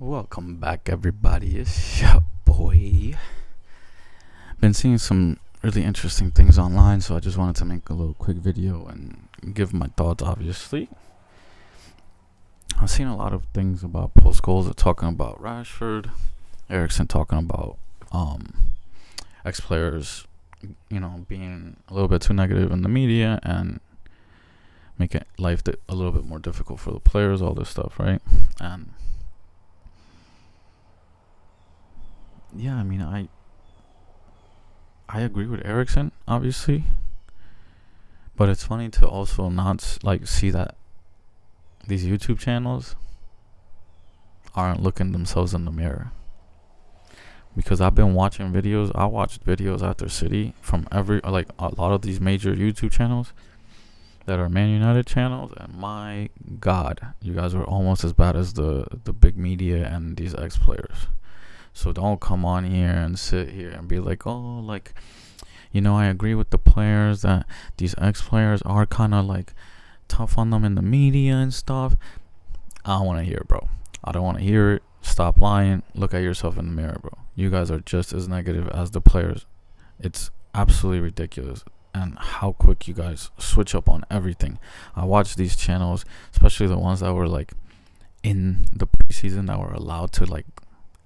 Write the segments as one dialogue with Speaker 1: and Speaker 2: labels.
Speaker 1: Welcome back, everybody. It's your boy. Been seeing some really interesting things online, so I just wanted to make a little quick video and give my thoughts. Obviously, I've seen a lot of things about post goals. They're talking about Rashford, Ericsson talking about ex players, being a little bit too negative in the media and making life a little bit more difficult for the players. All this stuff, right? And yeah, I mean, I agree with Ericsson, obviously, but it's funny to also not see that these YouTube channels aren't looking themselves in the mirror. Because I've been watching videos. I watched videos after City from a lot of these major YouTube channels that are Man United channels, and my God, you guys are almost as bad as the big media and these ex players. So don't come on here and sit here and be like, I agree with the players that these ex-players are kind of tough on them in the media and stuff. I don't want to hear it, bro. I don't want to hear it. Stop lying. Look at yourself in the mirror, bro. You guys are just as negative as the players. It's absolutely ridiculous. And how quick you guys switch up on everything. I watch these channels, especially the ones that were in the preseason, that were allowed to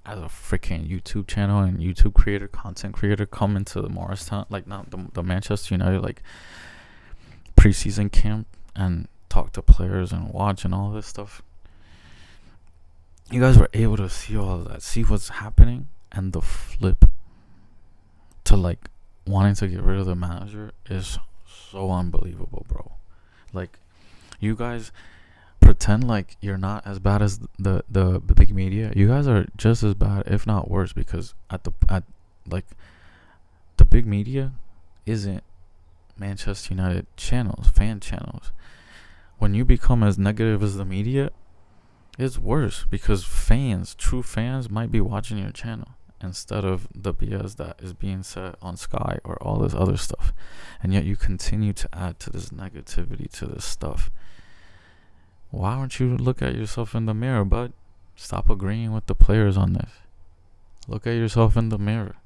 Speaker 1: as a freaking YouTube channel and YouTube content creator, come into the Morristown, not the Manchester United preseason camp and talk to players and watch and all this stuff. You guys were able to see all of that, see what's happening, and the flip to wanting to get rid of the manager is so unbelievable, bro. You guys pretend like you're not as bad as the big media. You guys are just as bad, if not worse, because the big media isn't Manchester United channels, fan channels. When you become as negative as the media, it's worse, because true fans might be watching your channel instead of the BS that is being said on Sky or all this other stuff. And yet you continue to add to this negativity, to this stuff. Why don't you look at yourself in the mirror, bud? Stop agreeing with the players on this. Look at yourself in the mirror.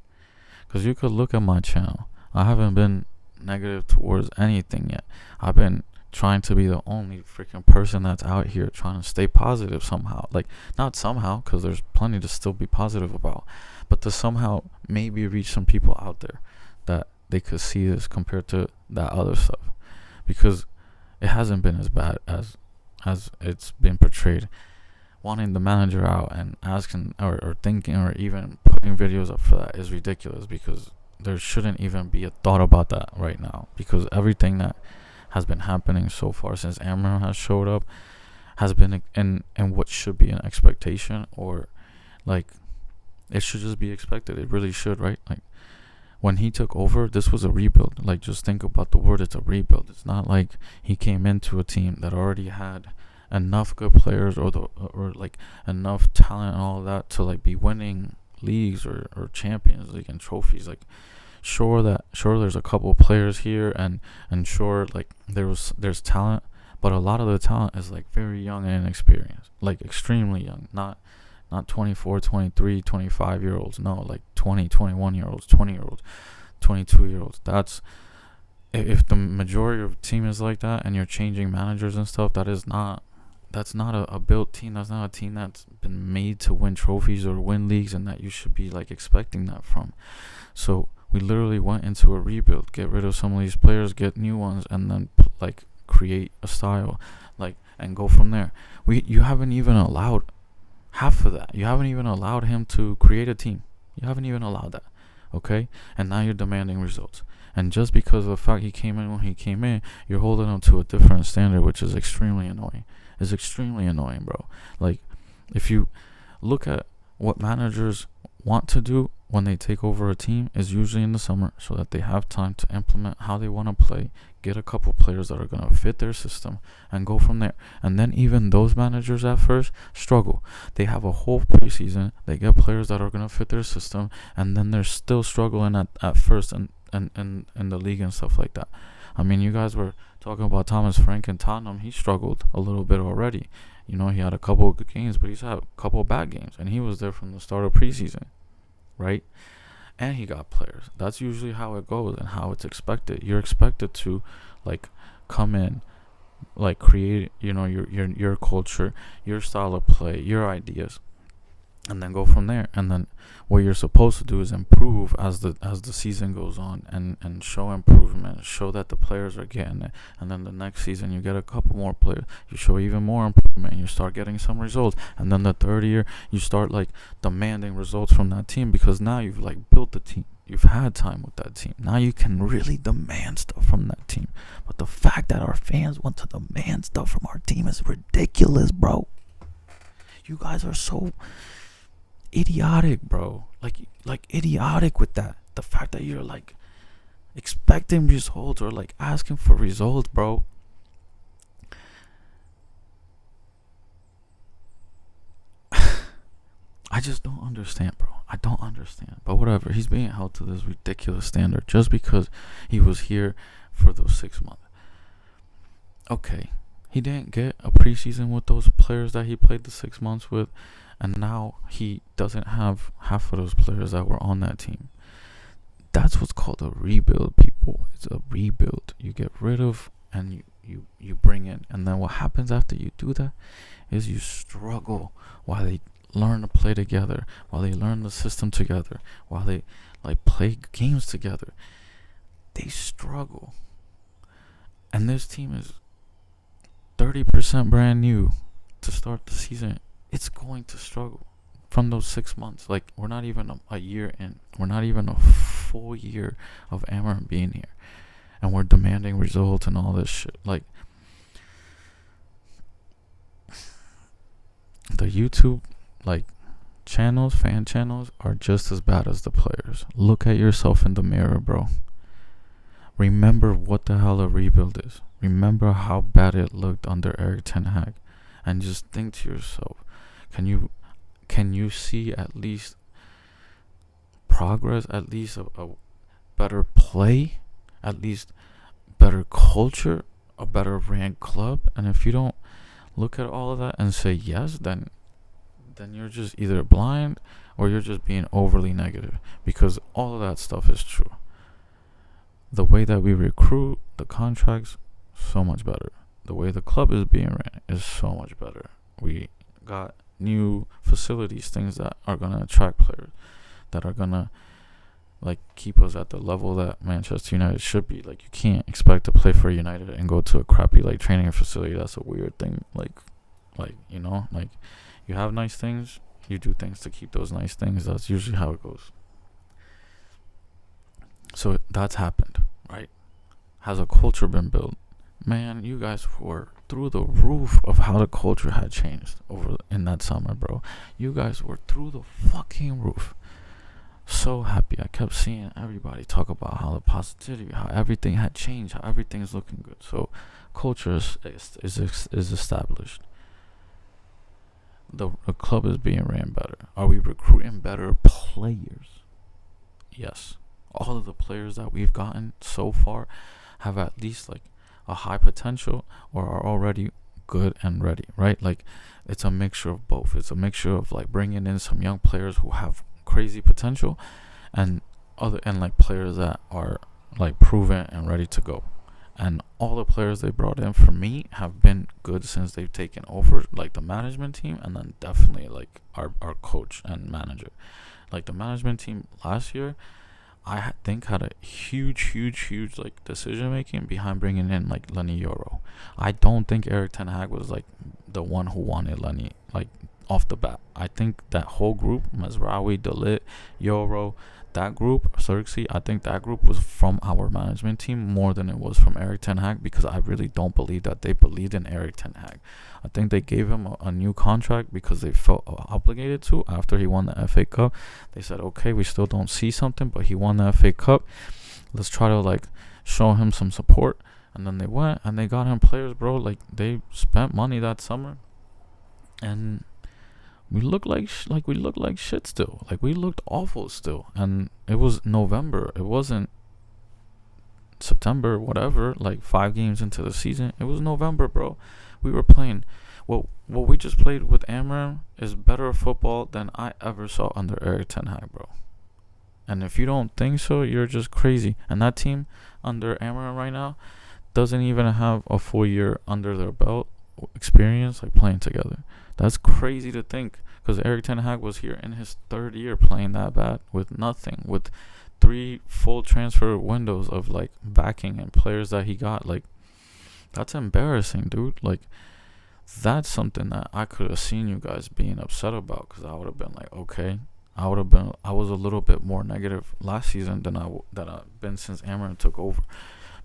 Speaker 1: Because you could look at my channel. I haven't been negative towards anything yet. I've been trying to be the only freaking person that's out here trying to stay positive somehow. Not somehow, because there's plenty to still be positive about. But to somehow maybe reach some people out there that they could see this compared to that other stuff. Because it hasn't been as bad as it's been portrayed. Wanting the manager out and asking or thinking or even putting videos up for that is ridiculous, because there shouldn't even be a thought about that right now, because everything that has been happening so far since Amram has showed up has been in what should be an expectation, or it should just be expected. It really should, right? When he took over, this was a rebuild. Just think about the word. It's a rebuild. It's not like he came into a team that already had enough good players or enough talent and all that to be winning leagues or Champions League and trophies. Sure, there's a couple players here and sure, there's talent, but a lot of the talent is very young and inexperienced, extremely young, not 24, 23, 25 year olds. No, 20, 21 year olds, 20 year olds, 22 year olds. That's if the majority of the team is like that, and you're changing managers and stuff, that's not a built team. That's not a team that's been made to win trophies or win leagues, and that you should be expecting that from. So we literally went into a rebuild, get rid of some of these players, get new ones, and then create a style, and go from there. You haven't even allowed half of that. You haven't even allowed him to create a team. You haven't even allowed that, okay? And now you're demanding results. And just because of the fact he came in when he came in, you're holding him to a different standard, which is extremely annoying. It's extremely annoying, bro. If you look at what managers want to do when they take over a team, is usually in the summer, so that they have time to implement how they want to play, get a couple players that are going to fit their system, and go from there. And then even those managers at first struggle. They have a whole preseason, they get players that are going to fit their system, and then they're still struggling at first and in the league and stuff like that. I mean, you guys were talking about Thomas Frank in Tottenham. He struggled a little bit already. You know, he had a couple of good games, but he's had a couple of bad games, and he was there from the start of preseason, right? And he got players. That's usually how it goes and how it's expected. You're expected to, like, come in, like, create, you know, your culture, your style of play, your ideas, and then go from there. And then what you're supposed to do is improve as the season goes on, and show improvement, show that the players are getting it. And then the next season you get a couple more players, you show even more improvement, and you start getting some results. And then the third year you start, like, demanding results from that team, because now you've, like, built the team. You've had time with that team. Now you can really demand stuff from that team. But the fact that our fans want to demand stuff from our team is ridiculous, bro. You guys are so idiotic, bro. Like idiotic with that. The fact that you're, like, expecting results, or, like, asking for results, bro. I just don't understand, bro. I don't understand. But whatever. He's being held to this ridiculous standard just because he was here for those 6 months. Okay. He didn't get a preseason with those players that he played the 6 months with, and now he doesn't have half of those players that were on that team. That's what's called a rebuild, people. It's a rebuild. You get rid of and you bring in. And then what happens after you do that is you struggle while they learn to play together, while they learn the system together, while they, like, play games together. They struggle. And this team is 30% brand new to start the season. It's going to struggle from those 6 months. Like, we're not even a year in. We're not even a full year of Amarim being here, and we're demanding results and all this shit. Like, the YouTube, like, channels, fan channels, are just as bad as the players. Look at yourself in the mirror, bro. Remember what the hell a rebuild is. Remember how bad it looked under Erik ten Hag, and just think to yourself, can you see at least progress, at least a better play, at least better culture, a better ranked club? And if you don't look at all of that and say yes, then you're just either blind or you're just being overly negative, because all of that stuff is true. The way that we recruit, the contracts, so much better. The way the club is being ran is so much better. We got new facilities, things that are going to attract players, that are going to, like, keep us at the level that Manchester United should be. Like, you can't expect to play for United and go to a crappy, like, training facility. That's a weird thing. Like, you know, like, you have nice things, you do things to keep those nice things. That's usually how it goes. So that's happened, right? Has a culture been built? Man, you guys were through the roof of how the culture had changed over in that summer, bro. You guys were through the fucking roof. So happy. I kept seeing everybody talk about how the positivity, how everything had changed, how everything's looking good. So culture is established. The club is being ran better. Are we recruiting better players? Yes. All of the players that we've gotten so far have at least, like, a high potential, or are already good and ready, right? Like, it's a mixture of both. It's a mixture of, like, bringing in some young players who have crazy potential, and like, players that are, like, proven and ready to go. And all the players they brought in, for me, have been good since they've taken over, like, the management team, and then definitely, like, our coach and manager. Like, the management team last year, I think, had a huge, like, decision making behind bringing in, like, Leny Yoro. I don't think Erik ten Hag was, like, the one who wanted Leny, like, off the bat. I think that whole group, Mazraoui, De Ligt, Yoro, that group, Xerxes, I think that group was from our management team more than it was from Erik ten Hag, because I really don't believe that they believed in Erik ten Hag. I think they gave him a new contract because they felt obligated to after he won the FA Cup. They said, okay, we still don't see something, but he won the FA Cup. Let's try to, like, show him some support. And then they went and they got him players, bro. Like, they spent money that summer, and we looked like shit still. Like, we looked awful still. And it was November. It wasn't September, whatever. Like, 5 games into the season. It was November, bro. We were playing what we just played with Amarim is better football than I ever saw under Eric Ten Hag, bro. And if you don't think so, you're just crazy. And that team under Amarim right now doesn't even have a full year under their belt experience, like playing together. That's crazy to think, because Eric Ten Hag was here in his third year playing that bad with nothing, with 3 full transfer windows of like backing and players that he got. Like, that's embarrassing, dude. Like, that's something that I could have seen you guys being upset about, because I would have been like, okay. I was a little bit more negative last season than I've been since Amarim took over,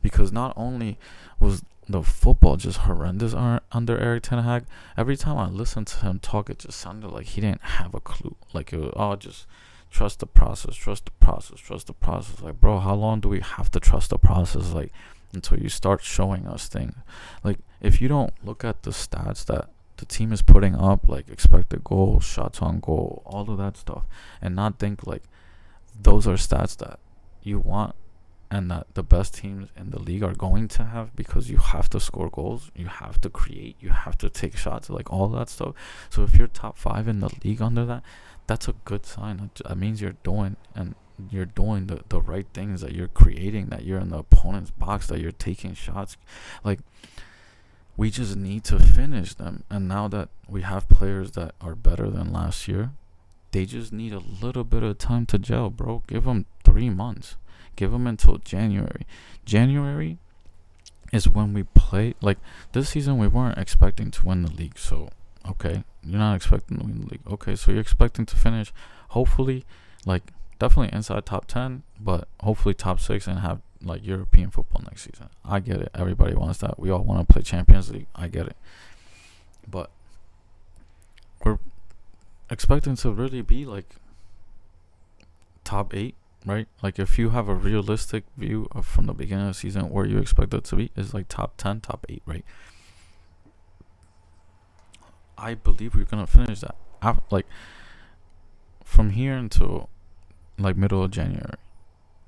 Speaker 1: because not only was the football just horrendous under Eric Ten Hag, every time I listened to him talk, it just sounded like he didn't have a clue. Like, it was all just trust the process, trust the process, trust the process. Like, bro, how long do we have to trust the process? Like, until you start showing us things. Like, if you don't look at the stats that the team is putting up, like expected goals, shots on goal, all of that stuff, and not think like those are stats that you want and that the best teams in the league are going to have, because you have to score goals, you have to create, you have to take shots, like all that stuff. So if you're top 5 in the league under that, that's a good sign. That means you're doing the right things, that you're creating, that you're in the opponent's box, that you're taking shots. Like, we just need to finish them. And now that we have players that are better than last year, they just need a little bit of time to gel, bro. Give them 3 months. Give them until January. January is when we play. Like, this season, we weren't expecting to win the league. So, okay, you're not expecting to win the league. Okay, so you're expecting to finish, hopefully, like, definitely inside top 10, but hopefully top 6 and have like European football next season. I get it. Everybody wants that. We all want to play Champions League. I get it. But we're expecting to really be like top 8, right? Like, if you have a realistic view of from the beginning of the season where you expect it to be, is like top 10, top 8, right? I believe we're going to finish that. Like, from here until like middle of January,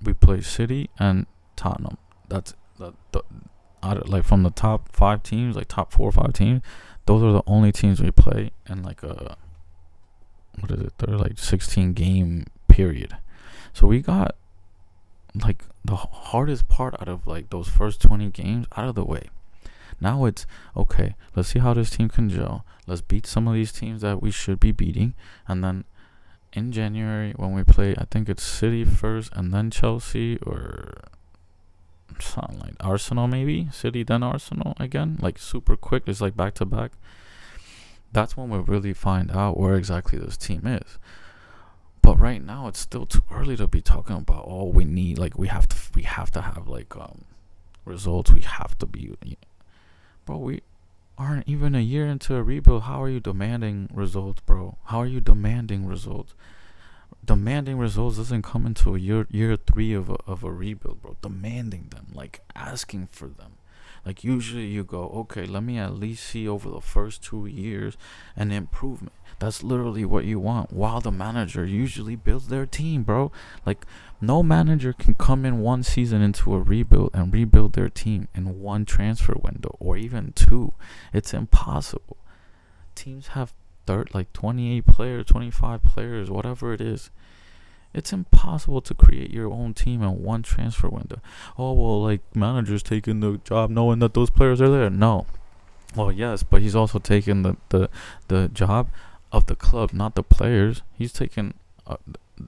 Speaker 1: we play City and Tottenham. That's like from the top 5 teams, like top 4 or 5 teams, those are the only teams we play in like a, what is it, they're like 16 game period. So we got like the hardest part out of like those first 20 games out of the way. Now it's okay, let's see how this team can gel. Let's beat some of these teams that we should be beating, and then in January when we play, I think it's City first and then Chelsea, or something like Arsenal, maybe City then Arsenal again, like super quick. It's like back to back. That's when we'll really find out where exactly this team is. But right now it's still too early to be talking about all we need. Like, we have to have like results. We have to be, bro, we aren't even a year into a rebuild. How are you demanding results, bro? How are you demanding results? Demanding results doesn't come into year 3 of a rebuild, bro. Demanding them, like asking for them. Like, usually you go, okay, let me at least see over the first 2 years an improvement. That's literally what you want, while the manager usually builds their team, bro. Like, no manager can come in one season into a rebuild and rebuild their team in one transfer window, or even 2. It's impossible. Teams have 28 players, 25 players, whatever it is. It's impossible to create your own team in one transfer window. Oh, well, like, manager's taking the job knowing that those players are there. No. Well, yes, but he's also taking the job of the club, not the players. He's taking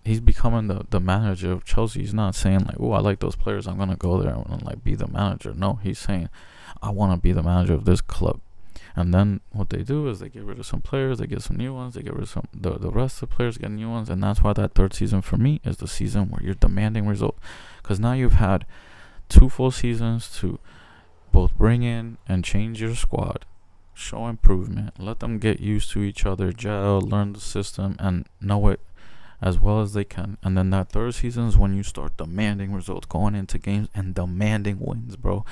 Speaker 1: he's becoming the manager of Chelsea. He's not saying like, oh, I like those players, I'm gonna go there and like be the manager. No, he's saying, I want to be the manager of this club. And then what they do is they get rid of some players, they get some new ones, they get rid of some the rest of the players get new ones. And that's why that third season for me is the season where you're demanding results, because now you've had 2 full seasons to both bring in and change your squad, show improvement, let them get used to each other, gel, learn the system, and know it as well as they can. And then that third season is when you start demanding results, going into games and demanding wins, bro.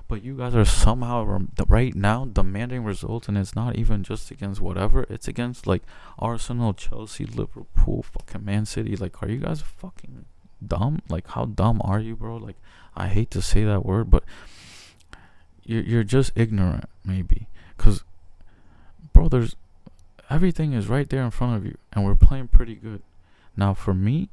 Speaker 1: But you guys are somehow right now demanding results, and it's not even just against whatever. It's against like Arsenal, Chelsea, Liverpool, fucking Man City. Like, are you guys fucking dumb? Like, how dumb are you, bro? Like, I hate to say that word, but you're just ignorant, maybe. Because bro, there's everything is right there in front of you, and we're playing pretty good. Now, for me,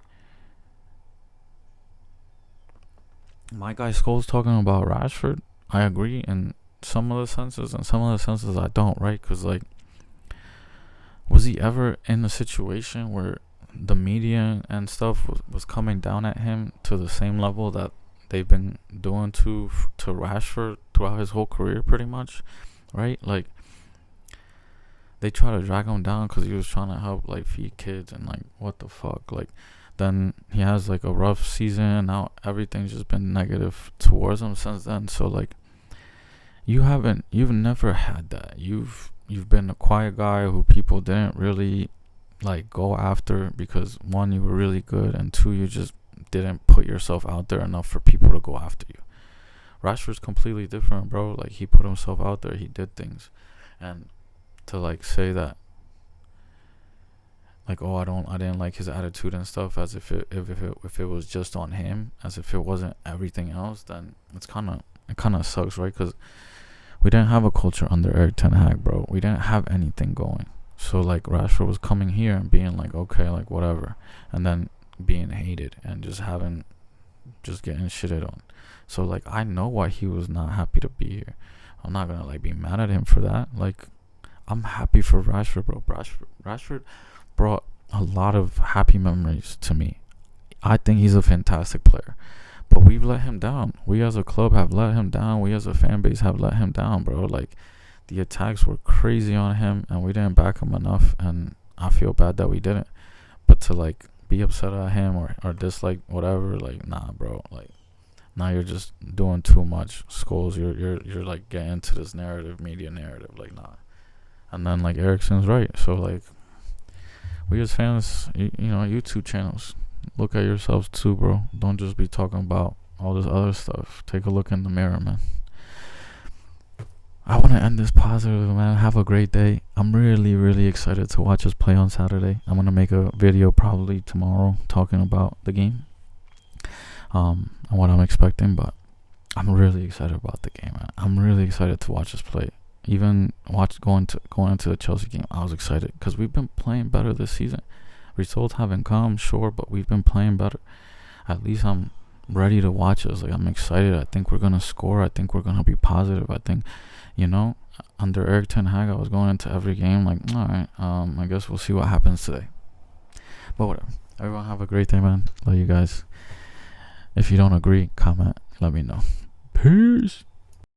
Speaker 1: my guy Scholes talking about Rashford, I agree in some of the senses, and some of the senses I don't, right? Because, like, was he ever in a situation where the media and stuff was coming down at him to the same level that they've been doing to Rashford throughout his whole career, pretty much, right? Like, they try to drag him down because he was trying to help, like, feed kids, and, like, what the fuck, like, then he has, like, a rough season. Now everything's just been negative towards him since then. So, like, you've never had that. You've been a quiet guy who people didn't really, like, go after because, one, you were really good, and two, you just didn't put yourself out there enough for people to go after you. Rashford's completely different, bro. Like, he put himself out there, he did things. And to, like, say that, like, oh, I didn't like his attitude and stuff, as if it was just on him, as if it wasn't everything else, then it kind of sucks, right? Because we didn't have a culture under Erik ten Hag, bro. We didn't have anything going. So, like, Rashford was coming here and being like, okay, like, whatever, and then being hated and just getting shitted on. So, like, I know why he was not happy to be here. I'm not gonna, like, be mad at him for that. Like, I'm happy for Rashford, bro. Rashford brought a lot of happy memories to me. I think he's a fantastic player, but we've let him down. We as a club have let him down. We as a fan base have let him down, bro. Like, the attacks were crazy on him, and we didn't back him enough, and I feel bad that we didn't. But to, like, be upset at him or dislike whatever, like, nah, bro. Like, now you're just doing too much. Scholes, you're like getting into this media narrative, like, nah. And then, like, Eriksen's right. So, like, we as fans, you know, YouTube channels, look at yourselves too, bro. Don't just be talking about all this other stuff. Take a look in the mirror, man. I want to end this positive, man. Have a great day. I'm really, really excited to watch us play on Saturday. I'm going to make a video probably tomorrow talking about the game, and what I'm expecting, but I'm really excited about the game, man. I'm really excited to watch us play. Even going into the Chelsea game, I was excited because we've been playing better this season. Results haven't come, sure, but we've been playing better. At least I'm ready to watch us. Like, I'm excited. I think we're gonna score. I think we're gonna be positive. I think, you know, under Erik ten Hag, I was going into every game like, all right, I guess we'll see what happens today. But whatever. Everyone have a great day, man. Love you guys. If you don't agree, comment. Let me know. Peace.